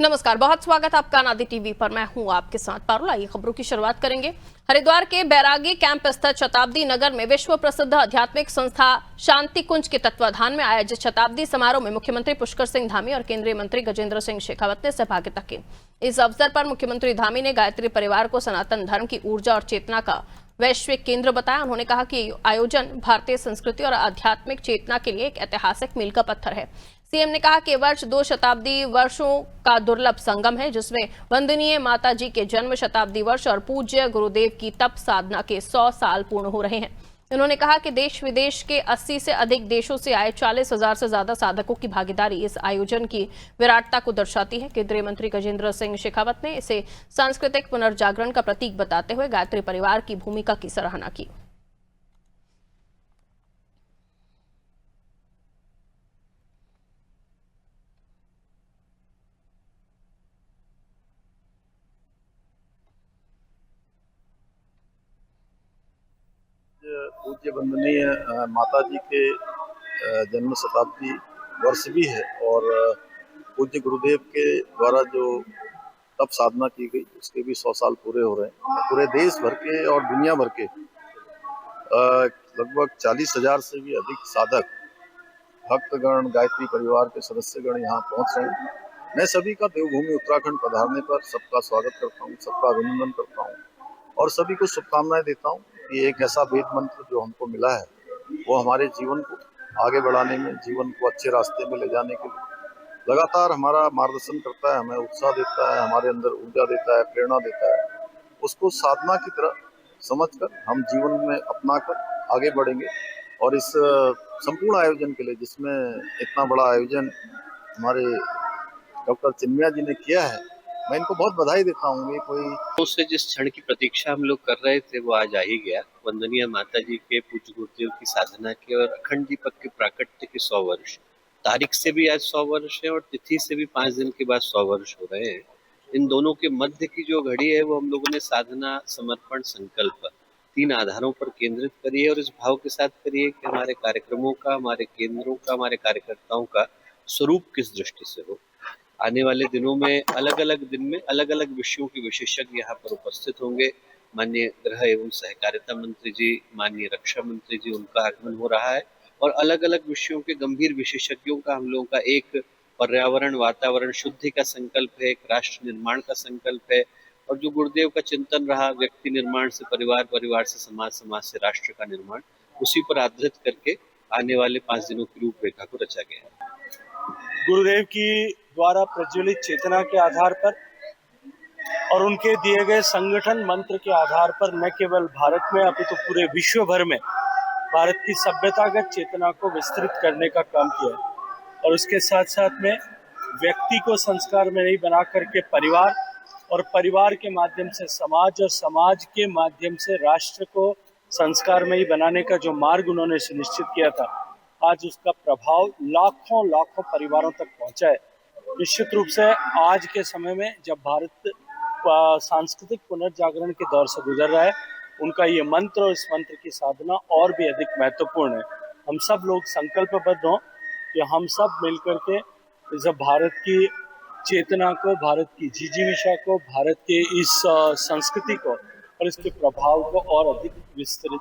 नमस्कार, बहुत स्वागत आपका नादी टीवी पर। मैं हूं आपके साथ पारुल। आइए खबरों की शुरुआत करेंगे। हरिद्वार के बैरागी कैंप स्थित शताब्दी नगर में विश्व प्रसिद्ध आध्यात्मिक संस्था शांति कुंज के तत्वाधान में आयोजित शताब्दी समारोह में मुख्यमंत्री पुष्कर सिंह धामी और केंद्रीय मंत्री गजेंद्र सिंह शेखावत ने सहभागिता की। इस अवसर पर मुख्यमंत्री धामी ने गायत्री परिवार को सनातन धर्म की ऊर्जा और चेतना का वैश्विक केंद्र बताया। उन्होंने कहा कि आयोजन भारतीय संस्कृति और आध्यात्मिक चेतना के लिए एक ऐतिहासिक मील का पत्थर है। सीएम ने कहा कि वर्ष 2 शताब्दी वर्षों का दुर्लभ संगम है, जिसमें वंदनीय माता जी के जन्म शताब्दी वर्ष और पूज्य गुरुदेव की तप साधना के 100 साल पूर्ण हो रहे हैं। उन्होंने कहा कि देश विदेश के 80 से अधिक देशों से आए 40,000 से ज्यादा साधकों की भागीदारी इस आयोजन की विराटता को दर्शाती है। केंद्रीय मंत्री गजेंद्र सिंह शेखावत ने इसे सांस्कृतिक पुनर्जागरण का प्रतीक बताते हुए गायत्री परिवार की भूमिका की सराहना की। पूज्य वंदनीय माता जी के जन्म शताब्दी वर्ष भी है और पूज्य गुरुदेव के द्वारा जो तप साधना की गई उसके भी 100 साल पूरे हो रहे हैं। पूरे देश भर के और दुनिया भर के लगभग 40,000 से भी अधिक साधक भक्तगण गायत्री परिवार के सदस्यगण यहाँ पहुँच रहे हैं। मैं सभी का देवभूमि उत्तराखंड पधारने पर सबका स्वागत करता हूँ, सबका अभिनंदन करता हूँ और सभी को शुभकामनाएं देता हूँ कि एक ऐसा वेद मंत्र जो हमको मिला है वो हमारे जीवन को आगे बढ़ाने में, जीवन को अच्छे रास्ते में ले जाने के लिए लगातार हमारा मार्गदर्शन करता है, हमें उत्साह देता है, हमारे अंदर ऊर्जा देता है, प्रेरणा देता है। उसको साधना की तरह समझकर हम जीवन में अपनाकर आगे बढ़ेंगे और इस संपूर्ण आयोजन के लिए, जिसमें इतना बड़ा आयोजन हमारे डॉक्टर चिन्मया जी ने किया है, मैं इनको बहुत बधाई देता हूँ। ये कोई उससे जिस क्षण की प्रतीक्षा हम लोग कर रहे थे वो आज आ ही गया। वंदनीय माता जी के पूज्य गुरुदेव की साधना के और अखंड दीपक के प्राकट्य के 100 वर्ष, तारीख से भी आज 100 वर्ष है और तिथि से भी 5 दिन के बाद 100 वर्ष हो रहे हैं। इन दोनों के मध्य की जो घड़ी है वो हम लोगों ने साधना, समर्पण, संकल्प 3 आधारों पर केंद्रित करी है और इस भाव के साथ करी है कि हमारे कार्यक्रमों का, हमारे केंद्रों का, हमारे कार्यकर्ताओं का स्वरूप किस दृष्टि से हो। आने वाले दिनों में अलग अलग दिन में अलग अलग विषयों के विशेषज्ञ यहाँ पर उपस्थित होंगे। माननीय गृह एवं सहकारिता मंत्री जी, माननीय रक्षा मंत्री जी, उनका आगमन हो रहा है और अलग अलग विषयों के गंभीर विशेषज्ञों का हम लोगों का एक पर्यावरण, वातावरण शुद्धि का संकल्प है, एक राष्ट्र निर्माण का संकल्प है और जो गुरुदेव का चिंतन रहा, व्यक्ति निर्माण से परिवार, परिवार से समाज, समाज से राष्ट्र का निर्माण, उसी पर आधारित करके आने वाले 5 दिनों की रूपरेखा को रचा गया है। गुरुदेव की द्वारा प्रज्वलित चेतना के आधार पर और उनके दिए गए संगठन मंत्र के आधार पर न केवल भारत में अपितु पूरे विश्व भर में भारत की सभ्यतागत चेतना को विस्तृत करने का काम किया और उसके साथ साथ में व्यक्ति को संस्कार में नहीं बना करके परिवार और परिवार के माध्यम से समाज और समाज के माध्यम से राष्ट्र को संस्कार में ही बनाने का जो मार्ग उन्होंने सुनिश्चित किया था, आज उसका प्रभाव लाखों लाखों परिवारों तक पहुंचा है। निश्चित रूप से आज के समय में जब भारत सांस्कृतिक पुनर्जागरण के दौर से गुजर रहा है, उनका ये मंत्र और इस मंत्र की साधना और भी अधिक महत्वपूर्ण है। हम सब लोग संकल्पबद्ध हों कि हम सब मिलकर के इस भारत की चेतना को, भारत की जिजीविषा को, भारत के इस संस्कृति को और इसके प्रभाव को और अधिक विस्तृत